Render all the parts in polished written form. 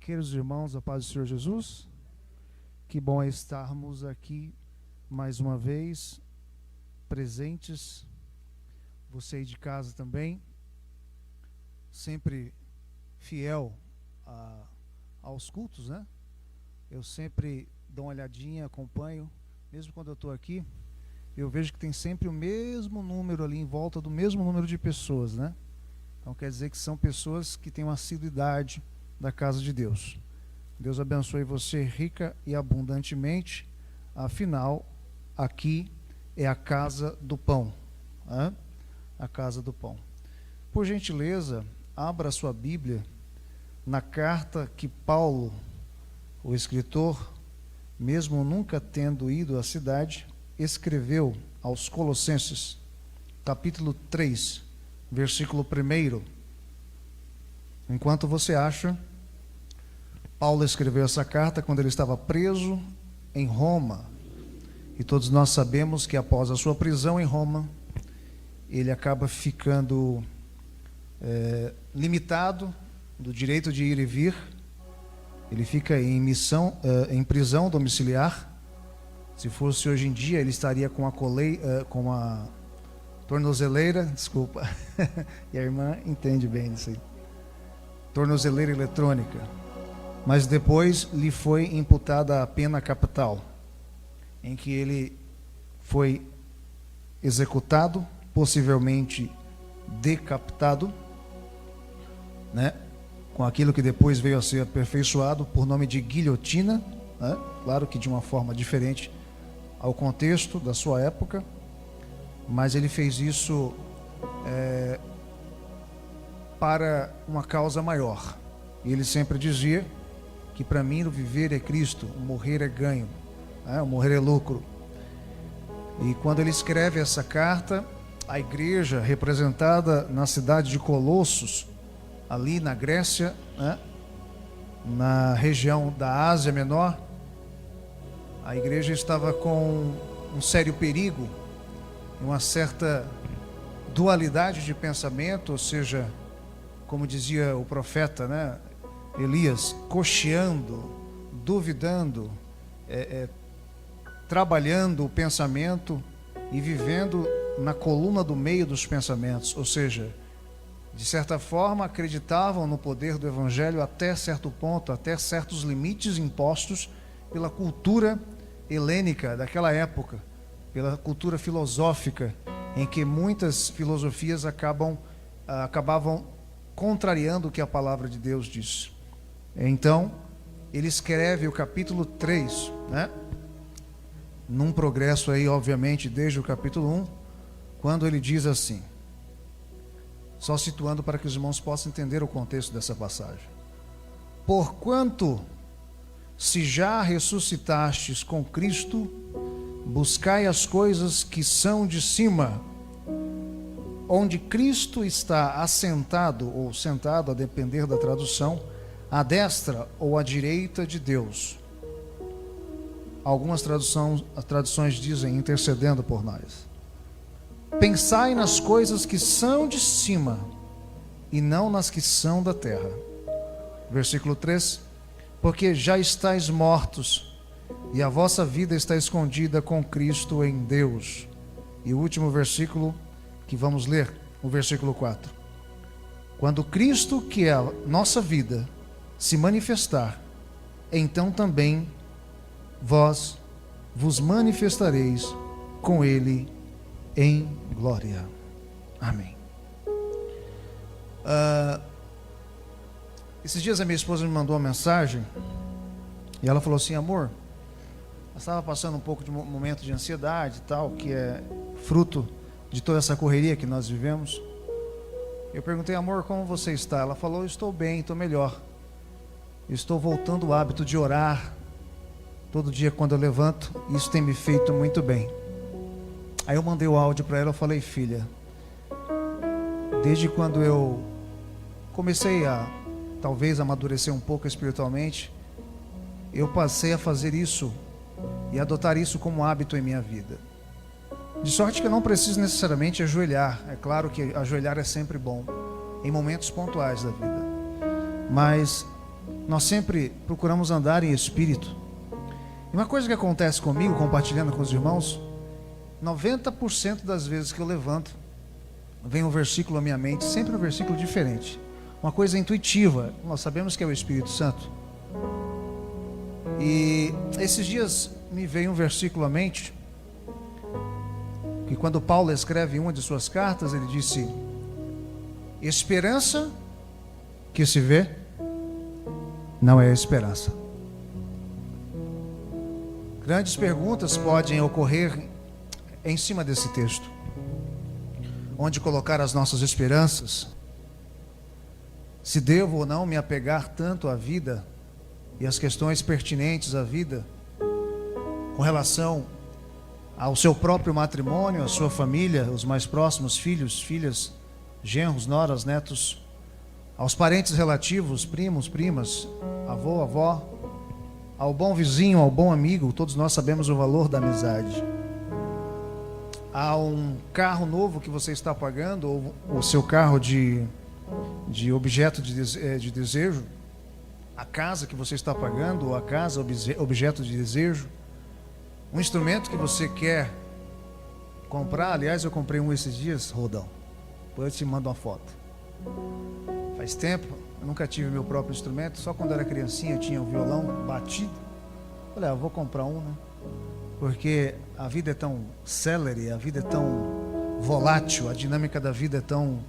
Queridos irmãos, a paz do Senhor Jesus, que bom é estarmos aqui mais uma vez, presentes, você aí de casa também, sempre fiel aos cultos, né? Eu sempre dou uma olhadinha, acompanho, mesmo quando eu estou aqui, eu vejo que tem sempre o mesmo número ali, em volta do mesmo número de pessoas, né? Então quer dizer que são pessoas que têm uma assiduidade da casa de Deus. Deus abençoe você rica e abundantemente. Afinal, aqui é a casa do pão, né? A casa do pão. Por gentileza, abra sua Bíblia na carta que Paulo, o escritor, mesmo nunca tendo ido à cidade, escreveu aos Colossenses, capítulo 3, versículo 1. Enquanto você acha, Paulo escreveu essa carta quando ele estava preso em Roma. E todos nós sabemos que após a sua prisão em Roma, ele acaba ficando limitado do direito de ir e vir. Ele fica em prisão domiciliar. Se fosse hoje em dia, ele estaria com a tornozeleira, desculpa, e a irmã entende bem isso aí, tornozeleira eletrônica. Mas depois lhe foi imputada a pena capital, em que ele foi executado, possivelmente decapitado, né? Com aquilo que depois veio a ser aperfeiçoado por nome de guilhotina, né? Claro que de uma forma diferente ao contexto da sua época, mas ele fez isso para uma causa maior. E ele sempre dizia que para mim o viver é Cristo, o morrer é ganho, né? O morrer é lucro. E quando ele escreve essa carta, a igreja representada na cidade de Colossos, ali na Grécia, né? Na região da Ásia Menor, a igreja estava com um sério perigo, uma certa dualidade de pensamento, ou seja, como dizia o profeta, né? Elias, cocheando, duvidando, trabalhando o pensamento e vivendo na coluna do meio dos pensamentos, ou seja, de certa forma acreditavam no poder do evangelho até certo ponto, até certos limites impostos pela cultura helênica daquela época, pela cultura filosófica, em que muitas filosofias acabavam contrariando o que a palavra de Deus diz. Então, ele escreve o capítulo 3, né? Num progresso aí, obviamente, desde o capítulo 1, quando ele diz assim, só situando para que os irmãos possam entender o contexto dessa passagem. Porquanto, se já ressuscitastes com Cristo, buscai as coisas que são de cima, onde Cristo está assentado, ou sentado, a depender da tradução, à destra ou à direita de Deus. Algumas traduções dizem intercedendo por nós. Pensai nas coisas que são de cima e não nas que são da terra. Versículo 3. Porque já estáis mortos e a vossa vida está escondida com Cristo em Deus. E o último versículo que vamos ler, o versículo 4. Quando Cristo, que é a nossa vida, se manifestar, então também vós vos manifestareis com ele em glória. Amém. Esses dias a minha esposa me mandou uma mensagem e ela falou assim: amor, eu estava passando um pouco de um momento de ansiedade e tal, que é fruto de toda essa correria que nós vivemos. Eu perguntei: amor, como você está? Ela falou: estou bem, estou melhor. Estou voltando ao hábito de orar todo dia quando eu levanto, e isso tem me feito muito bem. Aí eu mandei o áudio para ela, eu falei: filha, desde quando eu comecei a talvez amadurecer um pouco espiritualmente, eu passei a fazer isso e adotar isso como hábito em minha vida. De sorte que eu não preciso necessariamente ajoelhar. É claro que ajoelhar é sempre bom, em momentos pontuais da vida. Mas nós sempre procuramos andar em espírito. E uma coisa que acontece comigo, compartilhando com os irmãos, 90% das vezes que eu levanto, vem um versículo à minha mente, sempre um versículo diferente. Uma coisa intuitiva, nós sabemos que é o Espírito Santo. E esses dias me veio um versículo à mente, que quando Paulo escreve em uma de suas cartas, ele disse: esperança que se vê não é esperança. Grandes perguntas podem ocorrer em cima desse texto. Onde colocar as nossas esperanças? Se devo ou não me apegar tanto à vida e às questões pertinentes à vida, com relação ao seu próprio matrimônio, à sua família, os mais próximos, filhos, filhas, genros, noras, netos, aos parentes relativos, primos, primas, avô, avó, ao bom vizinho, ao bom amigo. Todos nós sabemos o valor da amizade. Há um carro novo que você está pagando, ou o seu carro de objeto de desejo, a casa que você está pagando, ou a casa objeto de desejo, um instrumento que você quer comprar. Aliás, eu comprei um esses dias, Rodão, depois eu te mando uma foto. Faz tempo, eu nunca tive meu próprio instrumento, só quando era criancinha eu tinha um violão batido. Falei, eu vou comprar um, né? Porque a vida é tão célere, a vida é tão volátil, a dinâmica da vida é tão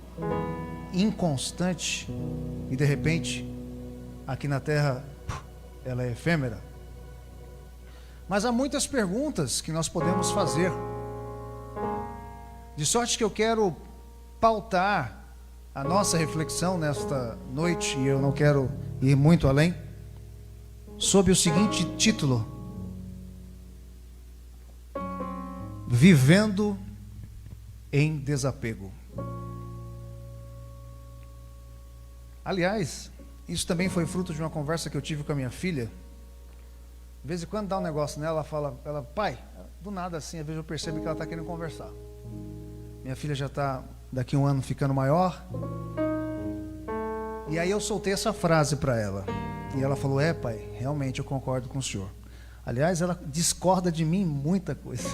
inconstante, e de repente, aqui na Terra, ela é efêmera. Mas há muitas perguntas que nós podemos fazer, de sorte que eu quero pautar a nossa reflexão nesta noite, e eu não quero ir muito além, sob o seguinte título: Vivendo em desapego. Aliás, isso também foi fruto de uma conversa que eu tive com a minha filha. De vez em quando dá um negócio nela, ela fala, pai, do nada assim, às vezes eu percebo que ela está querendo conversar. Minha filha já está, daqui a um ano, ficando maior. E aí eu soltei essa frase para ela. E ela falou, pai, realmente eu concordo com o senhor. Aliás, ela discorda de mim em muita coisa.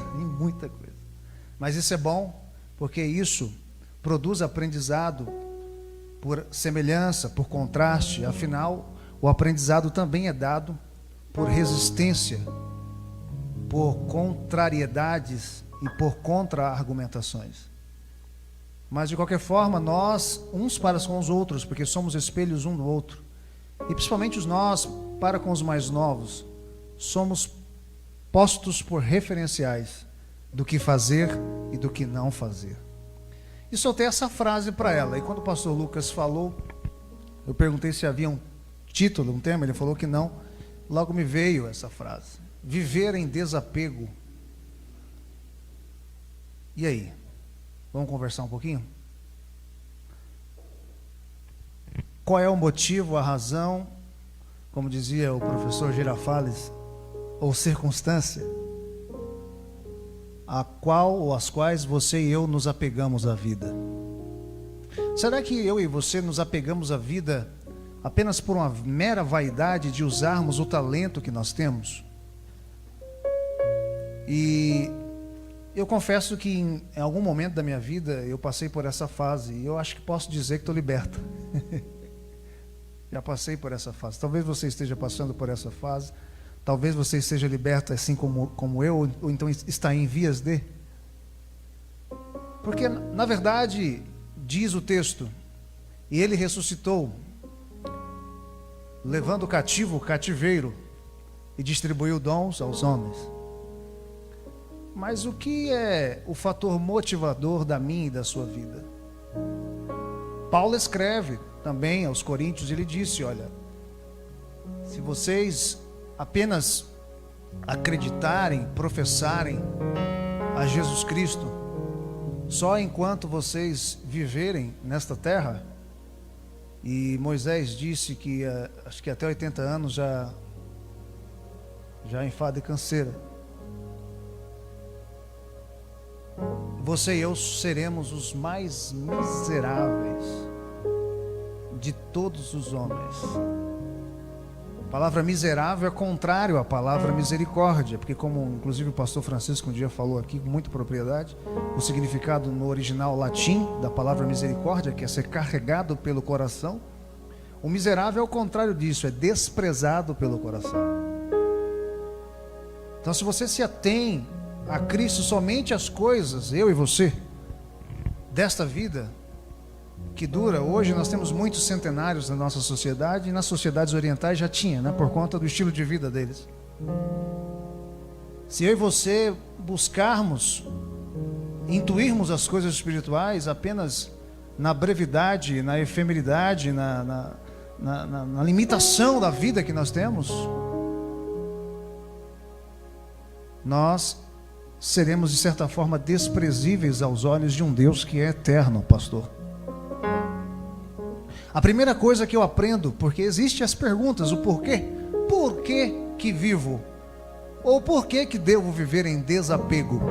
Mas isso é bom, porque isso produz aprendizado por semelhança, por contraste. Afinal, o aprendizado também é dado por resistência, por contrariedades e por contra-argumentações. Mas de qualquer forma, nós, uns para com os outros, porque somos espelhos um do outro, e principalmente os nós para com os mais novos, somos postos por referenciais do que fazer e do que não fazer. E soltei essa frase para ela, e quando o pastor Lucas falou, eu perguntei se havia um título, um tema, ele falou que não. Logo me veio essa frase: viver em desapego. E aí? Vamos conversar um pouquinho? Qual é o motivo, a razão, como dizia o professor Girafales, ou circunstância, a qual ou às quais você e eu nos apegamos à vida? Será que eu e você nos apegamos à vida apenas por uma mera vaidade de usarmos o talento que nós temos? E eu confesso que em algum momento da minha vida eu passei por essa fase, e eu acho que posso dizer que estou liberto. Já passei por essa fase. Talvez você esteja passando por essa fase, talvez você esteja liberto assim como eu, ou então está em vias de. Porque na verdade, diz o texto, e ele ressuscitou, levando o cativo o cativeiro, e distribuiu dons aos homens. Mas o que é o fator motivador da minha e da sua vida? Paulo escreve também aos Coríntios, ele disse, olha, se vocês apenas acreditarem, professarem a Jesus Cristo, só enquanto vocês viverem nesta terra, e Moisés disse que acho que até 80 anos já enfada e canseira, você e eu seremos os mais miseráveis de todos os homens. A palavra miserável é contrário à palavra misericórdia, porque como inclusive o pastor Francisco um dia falou aqui com muita propriedade, o significado no original latim da palavra misericórdia, que é ser carregado pelo coração, o miserável é o contrário disso, é desprezado pelo coração. Então se você se atém a Cristo somente as coisas, eu e você, desta vida que dura, hoje nós temos muitos centenários na nossa sociedade, e nas sociedades orientais já tinha, né, por conta do estilo de vida deles. Se eu e você buscarmos, intuirmos as coisas espirituais apenas na brevidade, na efemeridade, na limitação da vida que nós temos, nós seremos de certa forma desprezíveis aos olhos de um Deus que é eterno, pastor. A primeira coisa que eu aprendo, porque existem as perguntas, o porquê, por que vivo? Ou por que devo viver em desapego?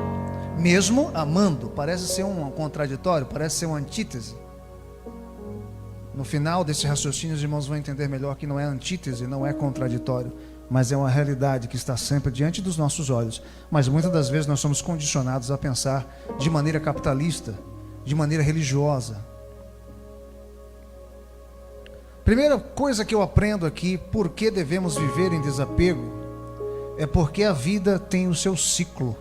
Mesmo amando, parece ser um contraditório, parece ser uma antítese. No final desse raciocínio, os irmãos vão entender melhor que não é antítese, não é contraditório, mas é uma realidade que está sempre diante dos nossos olhos. Mas muitas das vezes nós somos condicionados a pensar de maneira capitalista, de maneira religiosa. Primeira coisa que eu aprendo aqui, por que devemos viver em desapego, é porque a vida tem o seu ciclo.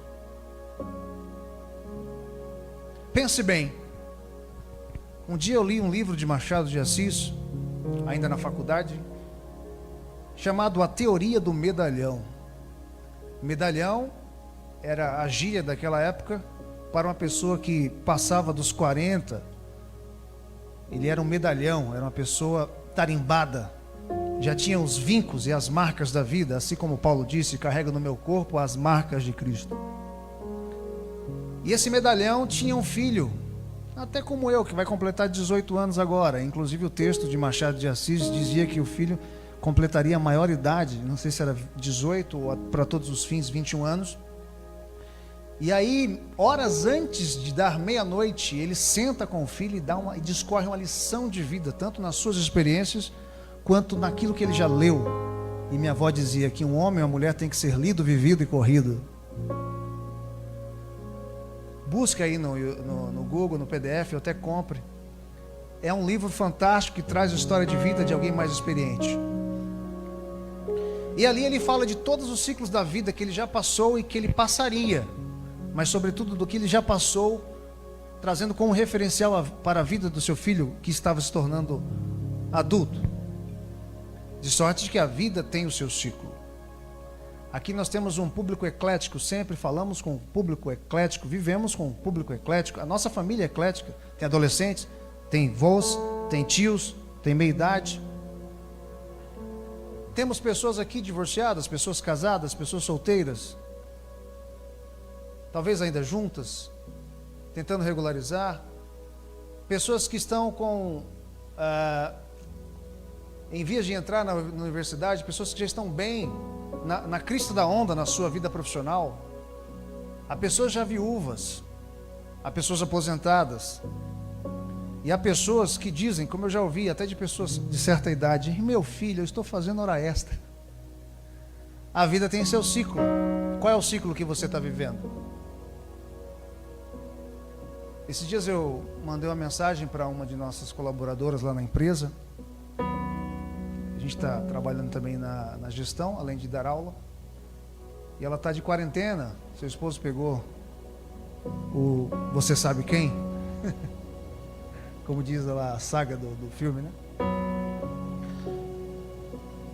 Pense bem, um dia eu li um livro de Machado de Assis, ainda na faculdade, chamado A Teoria do Medalhão. Medalhão era a gíria daquela época para uma pessoa que passava dos 40, ele era um medalhão, era uma pessoa tarimbada, já tinha os vincos e as marcas da vida, assim como Paulo disse, carrega no meu corpo as marcas de Cristo. E esse medalhão tinha um filho, até como eu, que vai completar 18 anos agora. Inclusive o texto de Machado de Assis dizia que o filho completaria a maior idade, não sei se era 18 ou para todos os fins 21 anos. E aí, horas antes de dar meia-noite, ele senta com o filho e discorre uma lição de vida, tanto nas suas experiências, quanto naquilo que ele já leu. E minha avó dizia que um homem e uma mulher tem que ser lido, vivido e corrido. Busca aí no Google, no PDF, ou até compre. É um livro fantástico que traz a história de vida de alguém mais experiente. E ali ele fala de todos os ciclos da vida que ele já passou e que ele passaria, mas sobretudo do que ele já passou, trazendo como referencial para a vida do seu filho que estava se tornando adulto. De sorte que a vida tem o seu ciclo. Aqui nós temos um público eclético, sempre falamos com o público eclético, vivemos com o público eclético. A nossa família é eclética, tem adolescentes, tem avós, tem tios, tem meia-idade. Temos pessoas aqui divorciadas, pessoas casadas, pessoas solteiras, talvez ainda juntas, tentando regularizar, pessoas que estão em vias de entrar na universidade, pessoas que já estão bem na crista da onda na sua vida profissional. Há pessoas já viúvas, há pessoas aposentadas, e há pessoas que dizem, como eu já ouvi até de pessoas de certa idade: meu filho, eu estou fazendo hora extra. A vida tem seu ciclo. Qual é o ciclo que você está vivendo? Esses dias eu mandei uma mensagem para uma de nossas colaboradoras lá na empresa. A gente está trabalhando também na gestão, além de dar aula. E ela está de quarentena. Seu esposo pegou o você sabe quem? Como diz lá a saga do filme, né?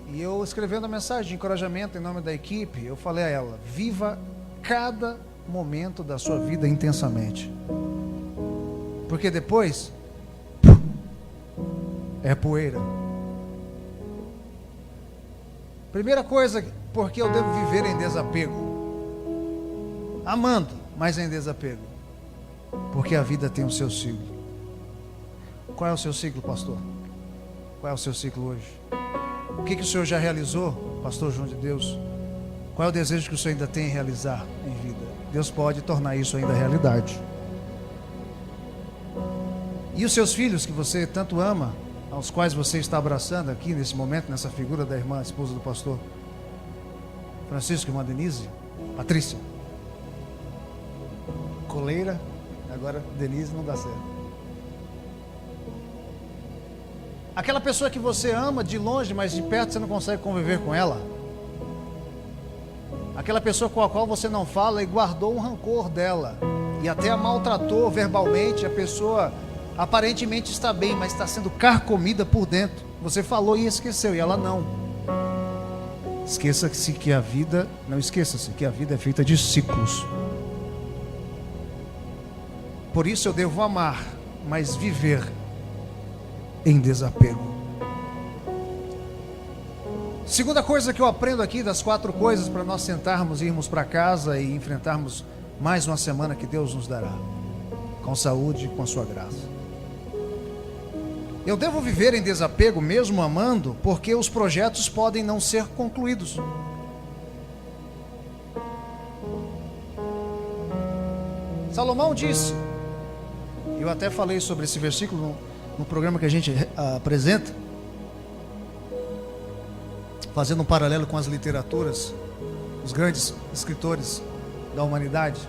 E eu escrevendo a mensagem de encorajamento em nome da equipe, eu falei a ela: viva cada momento da sua vida intensamente. Porque depois é poeira. Primeira coisa, porque eu devo viver em desapego. Amando, mas em desapego. Porque a vida tem o seu ciclo. Qual é o seu ciclo, pastor? Qual é o seu ciclo hoje? O que o senhor já realizou, pastor João de Deus? Qual é o desejo que o senhor ainda tem em realizar em vida? Deus pode tornar isso ainda realidade. E os seus filhos que você tanto ama, aos quais você está abraçando aqui nesse momento, nessa figura da irmã, esposa do pastor Francisco, irmã Denise, Patrícia, coleira, agora Denise não dá certo. Aquela pessoa que você ama de longe, mas de perto você não consegue conviver com ela. Aquela pessoa com a qual você não fala e guardou um rancor dela e até a maltratou verbalmente. A pessoa aparentemente está bem, mas está sendo carcomida por dentro. Você falou e esqueceu, e ela não. Esqueça-se que a vida, não esqueça-se que a vida é feita de ciclos. Por isso eu devo amar, mas viver em desapego. Segunda coisa que eu aprendo aqui, das 4 coisas para nós sentarmos, irmos para casa e enfrentarmos mais uma semana que Deus nos dará, com saúde e com a sua graça. Eu devo viver em desapego mesmo amando, porque os projetos podem não ser concluídos. Salomão disse, eu até falei sobre esse versículo no programa que a gente apresenta, fazendo um paralelo com as literaturas, os grandes escritores da humanidade.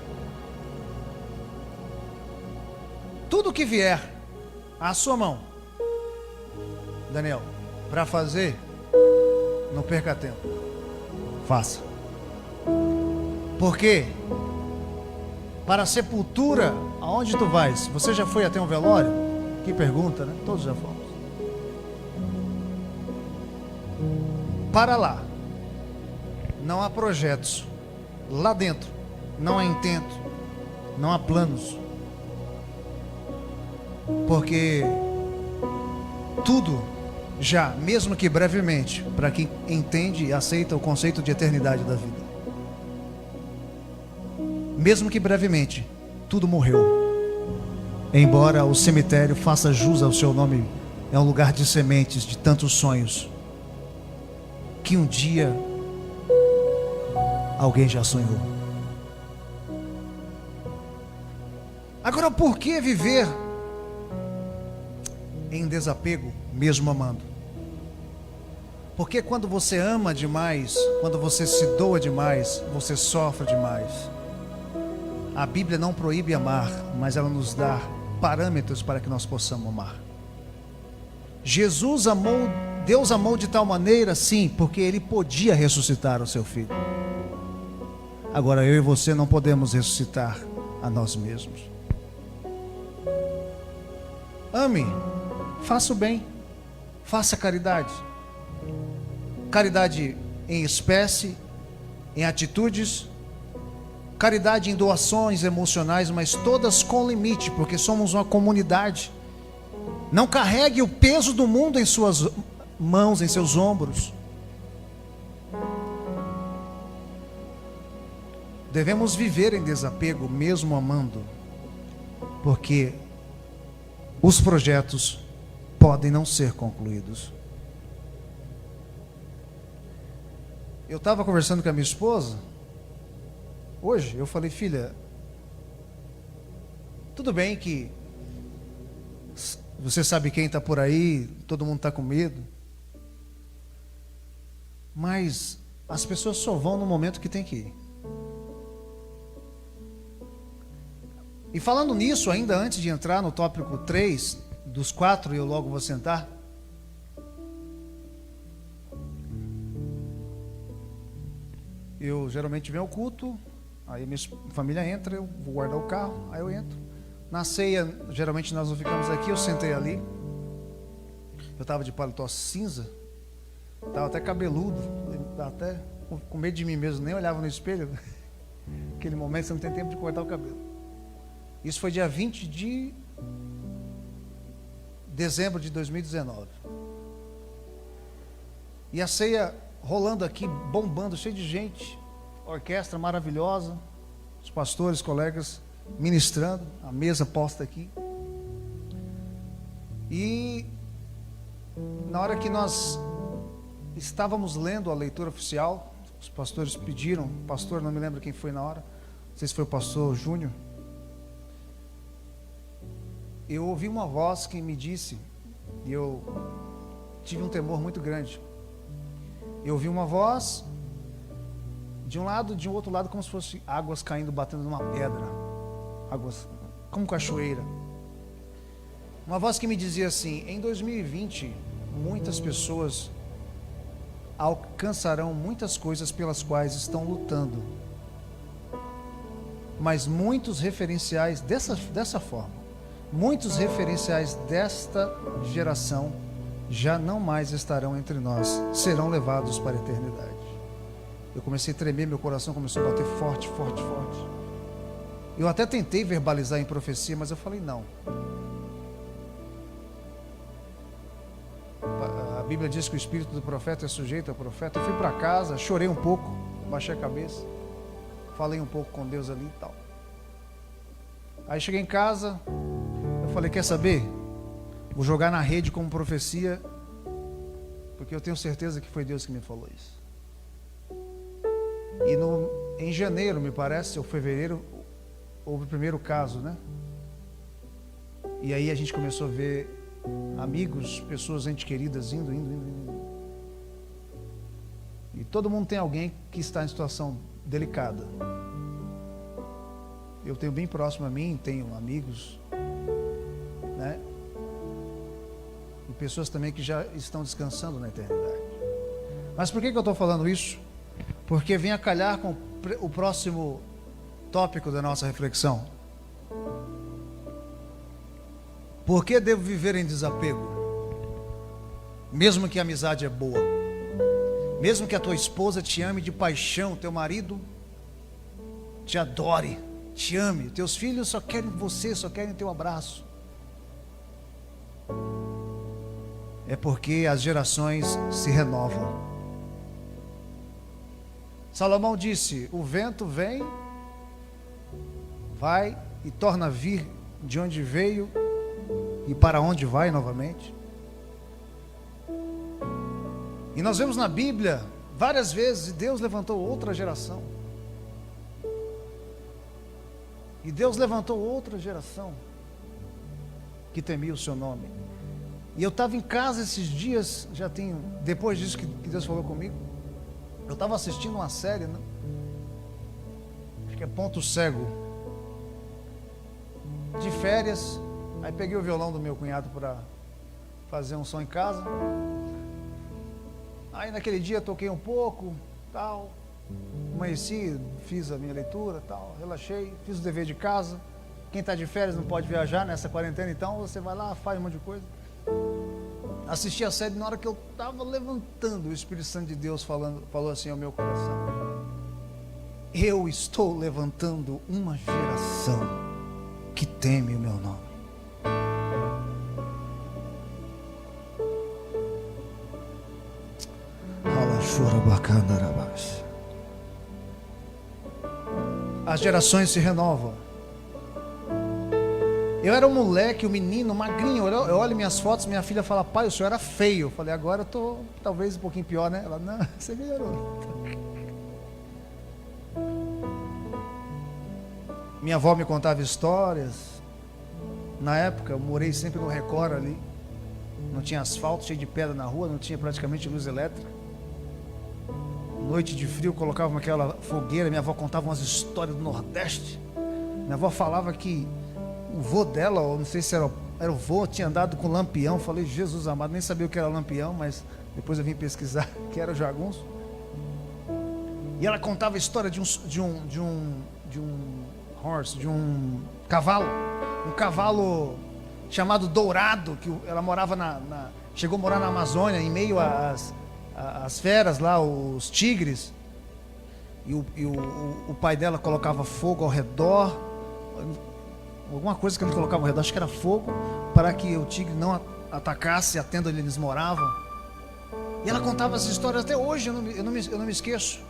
Tudo que vier à sua mão, Daniel, para fazer, não perca tempo, faça. Porque para a sepultura, aonde tu vais? Você já foi até um velório? Que pergunta, né? Todos já fomos. Para lá, não há projetos. Lá dentro, não há intento, não há planos. Porque tudo já, mesmo que brevemente, para quem entende e aceita o conceito de eternidade da vida, mesmo que brevemente, tudo morreu. Embora o cemitério faça jus ao seu nome, é um lugar de sementes, de tantos sonhos, que um dia alguém já sonhou. Agora, por que viver em desapego, mesmo amando? Porque quando você ama demais, quando você se doa demais, você sofre demais. A Bíblia não proíbe amar, mas ela nos dá parâmetros para que nós possamos amar. Jesus amou, Deus amou de tal maneira, sim, porque Ele podia ressuscitar o seu Filho. Agora eu e você não podemos ressuscitar a nós mesmos. Ame, faça o bem, faça caridade. Caridade em espécie, em atitudes, caridade em doações emocionais, mas todas com limite, porque somos uma comunidade. Não carregue o peso do mundo em suas mãos, em seus ombros. Devemos viver em desapego, mesmo amando, porque os projetos podem não ser concluídos. Eu estava conversando com a minha esposa hoje, eu falei, filha, tudo bem que você sabe quem está por aí, todo mundo está com medo, mas as pessoas só vão no momento que tem que ir. E falando nisso, ainda antes de entrar no tópico 3, dos 4, eu logo vou sentar. Eu geralmente venho ao culto, aí minha família entra, eu vou guardar o carro, aí eu entro. Na ceia, geralmente nós não ficamos aqui, eu sentei ali. Eu estava de paletó cinza, estava até cabeludo, até com medo de mim mesmo, nem olhava no espelho. Aquele momento você não tem tempo de cortar o cabelo. Isso foi dia 20 de dezembro de 2019. E a ceia rolando aqui, bombando, cheio de gente, orquestra maravilhosa, os pastores, colegas ministrando, a mesa posta aqui. E na hora que nós estávamos lendo a leitura oficial, os pastores pediram, pastor, não me lembro quem foi na hora, não sei se foi o pastor Júnior, eu ouvi uma voz que me disse, E eu tive um temor muito grande. Eu ouvi uma voz de um lado, de um outro lado, como se fosse águas caindo, batendo numa pedra. Águas como cachoeira. Uma voz que me dizia assim: em 2020, muitas pessoas alcançarão muitas coisas pelas quais estão lutando, mas muitos referenciais dessa forma, muitos referenciais desta geração já não mais estarão entre nós, serão levados para a eternidade. Eu comecei a tremer, meu coração começou a bater forte, forte, forte. Eu até tentei verbalizar em profecia, mas eu falei não. A Bíblia diz que o espírito do profeta é sujeito ao profeta. Eu fui para casa, chorei um pouco, baixei a cabeça, falei um pouco com Deus ali e tal. Aí cheguei em casa, eu falei: quer saber? Vou jogar na rede como profecia, porque eu tenho certeza que foi Deus que me falou isso. E em janeiro, me parece, ou fevereiro, houve o primeiro caso, né? E aí a gente começou a ver amigos, pessoas, entes queridas indo. E todo mundo tem alguém que está em situação delicada. Eu tenho bem próximo a mim, tenho amigos, né? E pessoas também que já estão descansando na eternidade. Mas por que eu estou falando isso? Porque vem a calhar com o próximo tópico da nossa reflexão. Por que devo viver em desapego? Mesmo que a amizade é boa, mesmo que a tua esposa te ame de paixão, teu marido te adore, te ame, teus filhos só querem você, só querem teu abraço. É porque as gerações se renovam. Salomão disse: o vento vem, vai e torna a vir de onde veio e para onde vai novamente. E nós vemos na Bíblia várias vezes Deus levantou outra geração. E Deus levantou outra geração que temia o seu nome. E eu estava em casa esses dias, depois disso que Deus falou comigo, eu estava assistindo uma série, né? Acho que é Ponto Cego, de férias. Aí peguei o violão do meu cunhado para fazer um som em casa. Aí naquele dia toquei um pouco, tal, amanheci, fiz a minha leitura, tal, relaxei, fiz o dever de casa. Quem está de férias não pode viajar nessa quarentena, então você vai lá, faz um monte de coisa. Assisti a série, na hora que eu estava levantando, o Espírito Santo de Deus falou assim ao meu coração: eu estou levantando uma geração que teme o meu nome. As gerações se renovam. Eu era um moleque, um menino, magrinho. Eu olho minhas fotos, minha filha fala: pai, o senhor era feio. Eu falei: agora eu estou talvez um pouquinho pior, né? Ela: não, você melhorou. Minha avó me contava histórias. Na época eu morei sempre no Record ali. Não tinha asfalto, cheio de pedra na rua, não tinha praticamente luz elétrica. Noite de frio, colocava naquela fogueira. Minha avó contava umas histórias do Nordeste. Minha avó falava que o vô dela, ou não sei se era o vô, tinha andado com lampião. Falei: Jesus amado, nem sabia o que era lampião, mas depois eu vim pesquisar que era o jagunço. E ela contava a história de um cavalo chamado Dourado, que ela morava chegou a morar na Amazônia, em meio às feras lá, os tigres, e o pai dela colocava fogo ao redor, alguma coisa que ele colocava ao redor, acho que era fogo, para que o tigre não atacasse a tenda onde eles moravam. E ela contava essas histórias até hoje, eu não me esqueço.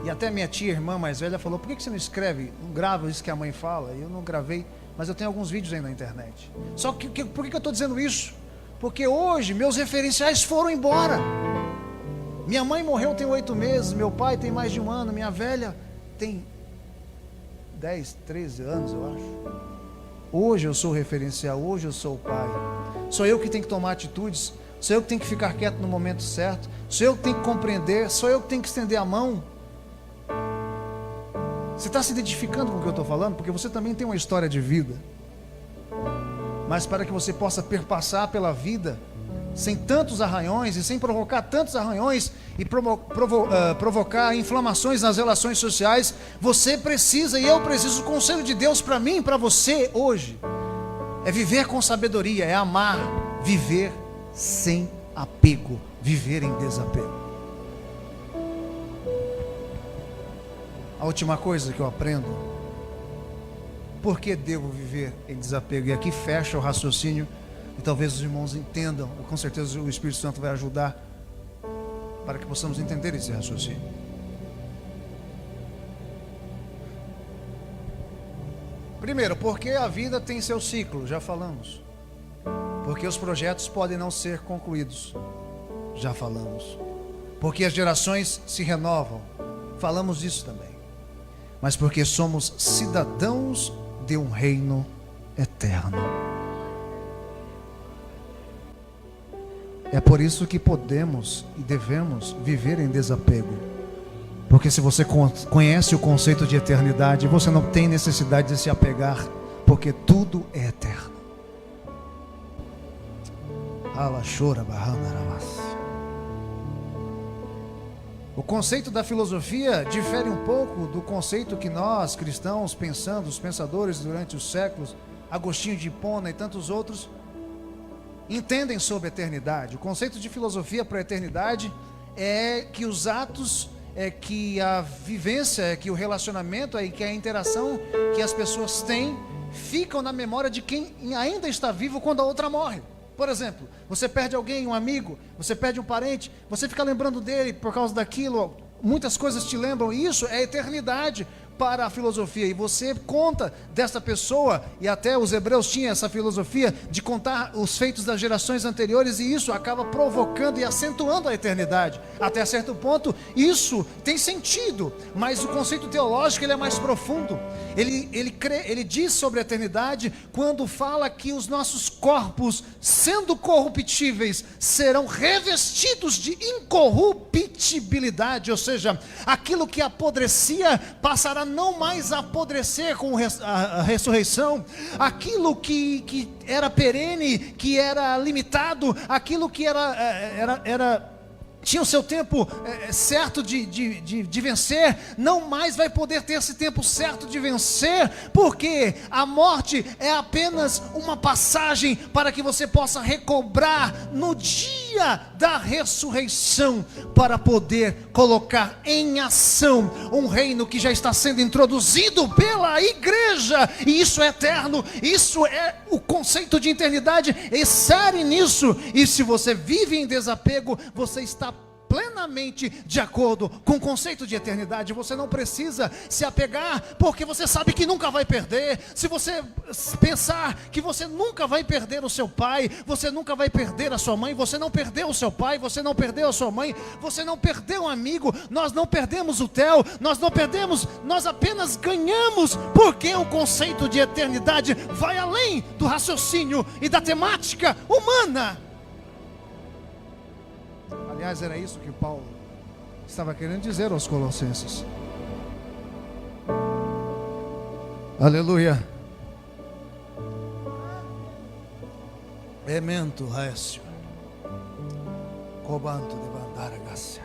E até minha tia, irmã mais velha, falou: por que você não escreve, não grava isso que a mãe fala? E eu não gravei, mas eu tenho alguns vídeos aí na internet. Só que por que eu estou dizendo isso? Porque hoje meus referenciais foram embora. Minha mãe morreu tem 8 meses, meu pai tem mais de 1 ano, minha velha tem 10, 13 anos, eu acho. Hoje eu sou o referencial, hoje eu sou o pai. Sou eu que tenho que tomar atitudes, sou eu que tenho que ficar quieto no momento certo, sou eu que tenho que compreender, sou eu que tenho que estender a mão. Você está se identificando com o que eu estou falando? Porque você também tem uma história de vida. Mas para que você possa perpassar pela vida sem tantos arranhões e sem provocar tantos arranhões e provocar inflamações nas relações sociais, você precisa, e eu preciso, o conselho de Deus para mim e para você hoje é viver com sabedoria, é amar, viver sem apego, viver em desapego. A última coisa que eu aprendo: por que devo viver em desapego? E aqui fecha o raciocínio, e talvez os irmãos entendam, com certeza o Espírito Santo vai ajudar para que possamos entender esse raciocínio. Primeiro, porque a vida tem seu ciclo, já falamos. Porque os projetos podem não ser concluídos, já falamos. Porque as gerações se renovam, falamos disso também. Mas porque somos cidadãos de um reino eterno. É por isso que podemos e devemos viver em desapego. Porque se você conhece o conceito de eternidade, você não tem necessidade de se apegar, porque tudo é eterno. O conceito da filosofia difere um pouco do conceito que nós, cristãos, pensando, os pensadores durante os séculos, Agostinho de Hipona e tantos outros, entendem sobre a eternidade. O conceito de filosofia para a eternidade é que os atos, é que a vivência, é que o relacionamento, é que a interação que as pessoas têm ficam na memória de quem ainda está vivo quando a outra morre. Por exemplo, você perde alguém, um amigo, você perde um parente, você fica lembrando dele por causa daquilo, muitas coisas te lembram, e isso é eternidade para a filosofia, e você conta dessa pessoa, e até os hebreus tinham essa filosofia de contar os feitos das gerações anteriores, e isso acaba provocando e acentuando a eternidade. Até certo ponto, isso tem sentido, mas o conceito teológico ele é mais profundo. Ele diz sobre a eternidade quando fala que os nossos corpos, sendo corruptíveis, serão revestidos de incorruptibilidade, ou seja, aquilo que apodrecia passará não mais a apodrecer com a ressurreição, aquilo que era perene, que era limitado, aquilo que tinha o seu tempo certo de vencer, não mais vai poder ter esse tempo certo de vencer, porque a morte é apenas uma passagem para que você possa recobrar no dia da ressurreição, para poder colocar em ação um reino que já está sendo introduzido pela igreja, e isso é eterno, isso é o conceito de eternidade, insere nisso, e se você vive em desapego, você está plenamente de acordo com o conceito de eternidade. Você não precisa se apegar, porque você sabe que nunca vai perder. Se você pensar que você nunca vai perder o seu pai, você nunca vai perder a sua mãe, você não perdeu o seu pai, você não perdeu a sua mãe, você não perdeu um amigo, nós não perdemos o Theo, nós não perdemos, nós apenas ganhamos, porque o conceito de eternidade vai além do raciocínio e da temática humana. Aliás, era isso que Paulo estava querendo dizer aos Colossenses. Aleluia. Emento raécio, cobanto de bandara gácia.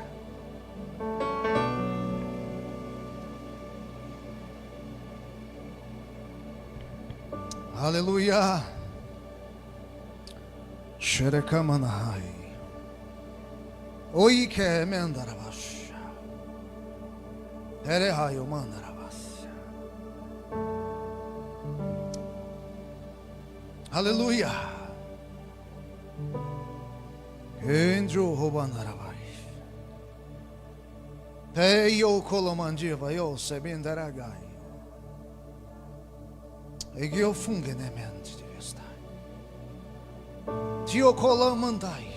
Aleluia. Xerecamanahai. Oi que emendarabasha. Erehaio mandarabasha. Aleluia. Enjo robandarabai. Teio colomandiva eu sebindaragai. Egio fungenement de vista. Tio colomandai.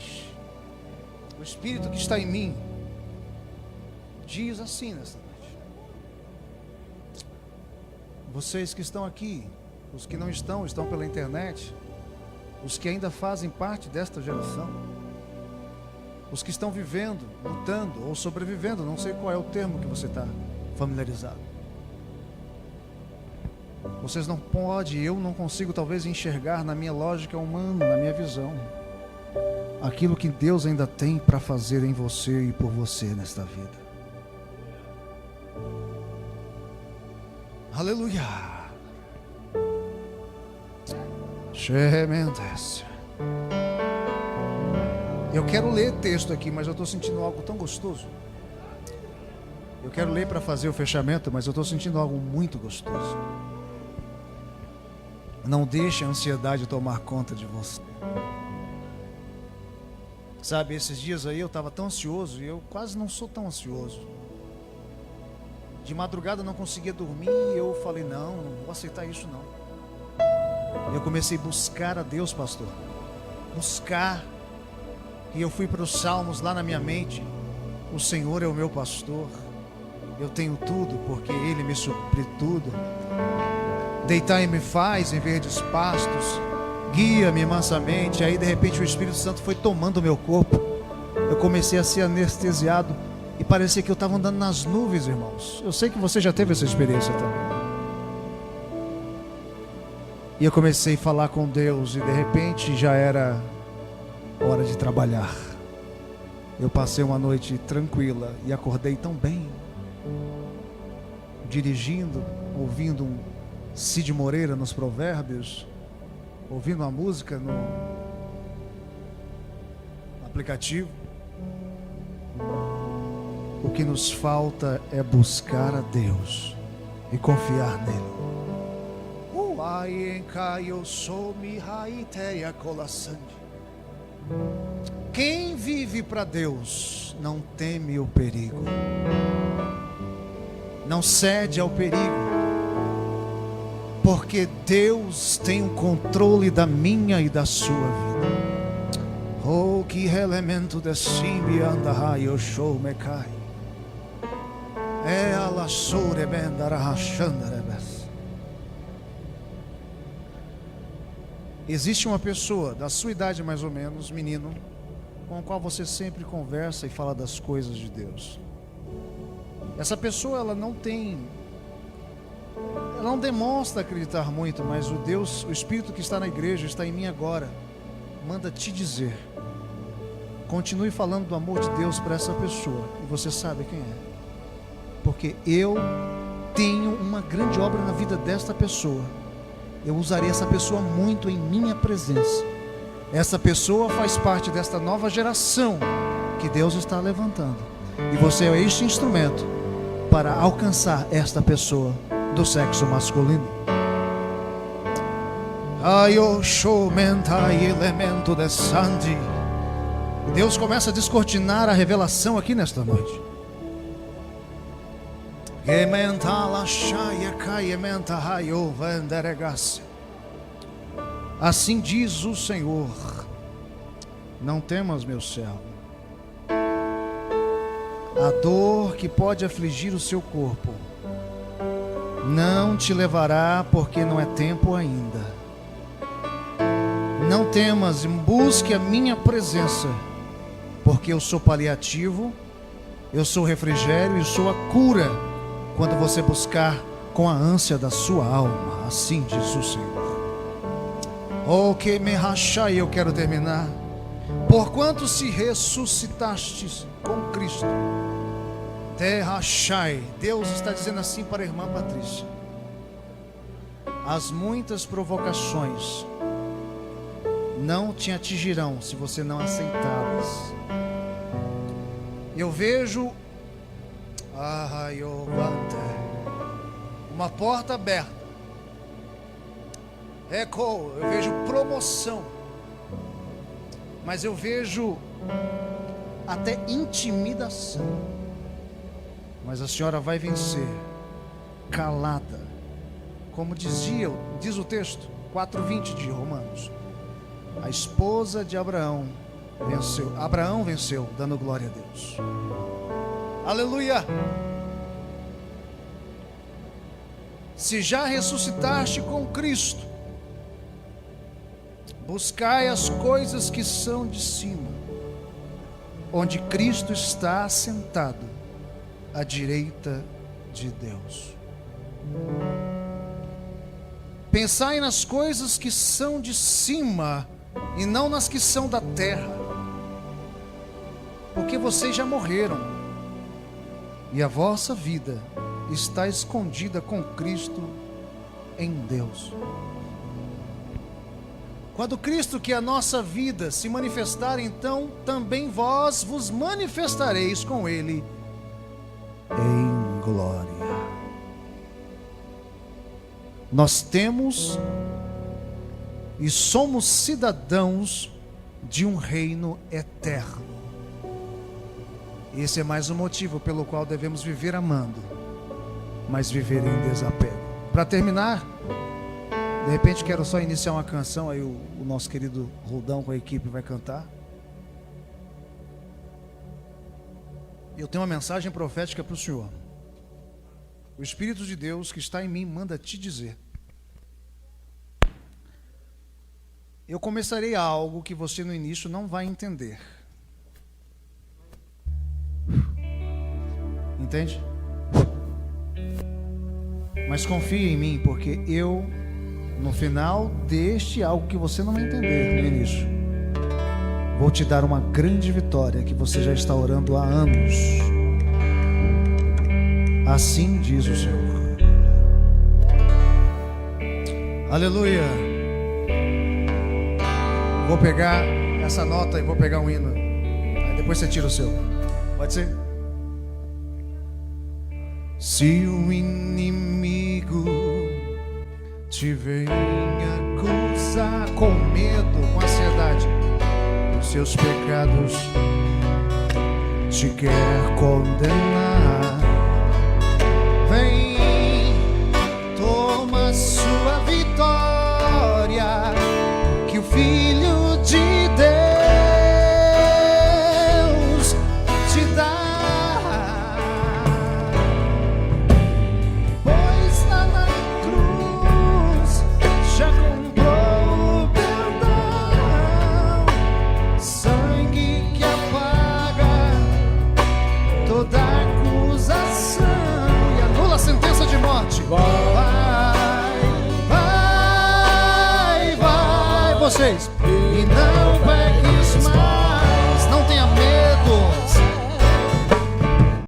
O Espírito que está em mim diz assim nesta noite: vocês que estão aqui os que não estão, estão pela internet, os que ainda fazem parte desta geração, os que estão vivendo, lutando ou sobrevivendo, não sei qual é o termo que você está familiarizado. Vocês não podem, eu não consigo talvez enxergar na minha lógica humana, na minha visão, aquilo que Deus ainda tem para fazer em você e por você nesta vida. Aleluia. Eu quero ler texto aqui, mas eu estou sentindo algo tão gostoso. Eu quero ler para fazer o fechamento, mas eu estou sentindo algo muito gostoso. Não deixe a ansiedade tomar conta de você. Sabe, esses dias aí eu estava tão ansioso, e eu quase não sou tão ansioso. De madrugada eu não conseguia dormir, e eu falei, não vou aceitar isso não. Eu comecei a buscar a Deus, pastor. Buscar. E eu fui para os salmos lá na minha mente. O Senhor é o meu pastor. Eu tenho tudo, porque Ele me supre tudo. Deitar-me faz em verdes pastos, guia-me mansamente. Aí de repente o Espírito Santo foi tomando o meu corpo. Eu comecei a ser anestesiado e parecia que eu estava andando nas nuvens, irmãos. Eu sei que você já teve essa experiência também. E eu comecei a falar com Deus e de repente já era hora de trabalhar. Eu passei uma noite tranquila e acordei tão bem, dirigindo, ouvindo um Cid Moreira nos Provérbios, ouvindo uma música no aplicativo. O que nos falta é buscar a Deus e confiar nele. Quem vive para Deus não teme o perigo, não cede ao perigo, porque Deus tem o controle da minha e da sua vida. Oh, que elemento de cime anda raio show me cai. É a laçore bendara rachandarebes. Existe uma pessoa da sua idade mais ou menos, menino, com o qual você sempre conversa e fala das coisas de Deus. Essa pessoa, ela não demonstra acreditar muito, mas o Espírito que está na igreja, está em mim agora, manda te dizer: continue falando do amor de Deus para essa pessoa. E você sabe quem é, porque eu tenho uma grande obra na vida desta pessoa. Eu usarei essa pessoa muito em minha presença. Essa pessoa faz parte desta nova geração que Deus está levantando, e você é este instrumento para alcançar esta pessoa do sexo masculino. Elemento de Sandy. Deus começa a descortinar a revelação aqui nesta noite. Assim diz o Senhor: não temas, meu servo. A dor que pode afligir o seu corpo não te levará, porque não é tempo ainda. Não temas, busque a minha presença, porque eu sou paliativo, eu sou refrigério e sou a cura, quando você buscar com a ânsia da sua alma. Assim diz o Senhor. Oh, que me rachai, eu quero terminar. Porquanto se ressuscitastes com Cristo, te rachai. Deus está dizendo assim para a irmã Patrícia: as muitas provocações não te atingirão se você não aceitá-las. Eu vejo uma porta aberta. Eu vejo promoção, mas eu vejo até intimidação. Mas a senhora vai vencer calada, como diz o texto 4:20 de Romanos. A esposa de Abraão venceu, dando glória a Deus. Aleluia. Se já ressuscitaste com Cristo, buscai as coisas que são de cima, onde Cristo está assentado à direita de Deus. Pensai nas coisas que são de cima e não nas que são da terra, porque vocês já morreram e a vossa vida está escondida com Cristo em Deus. Quando Cristo, que é a nossa vida, se manifestar, então também vós vos manifestareis com Ele em glória. Nós temos e somos cidadãos de um reino eterno. Esse é mais um motivo pelo qual devemos viver amando, mas viver em desapego. Para terminar, de repente quero só iniciar uma canção, aí o nosso querido Roldão com a equipe vai cantar. Eu tenho uma mensagem profética para o Senhor. O Espírito de Deus que está em mim manda te dizer. Eu começarei algo que você no início não vai entender. Entende? Mas confie em mim, porque eu, no final deste algo que você não vai entender no início, vou te dar uma grande vitória que você já está orando há anos. Assim diz o Senhor. Aleluia. Vou pegar essa nota e vou pegar um hino. Aí depois você tira o seu. Pode ser? Se o inimigo te vem acusar com medo, com ansiedade, os seus pecados te quer condenar, vem, toma sua vitória, que o Filho de Deus te dá. Pois lá na cruz já comprou o perdão, sangue que apaga toda acusação e anula a sentença de morte. Vai, vai, vai, vocês, e não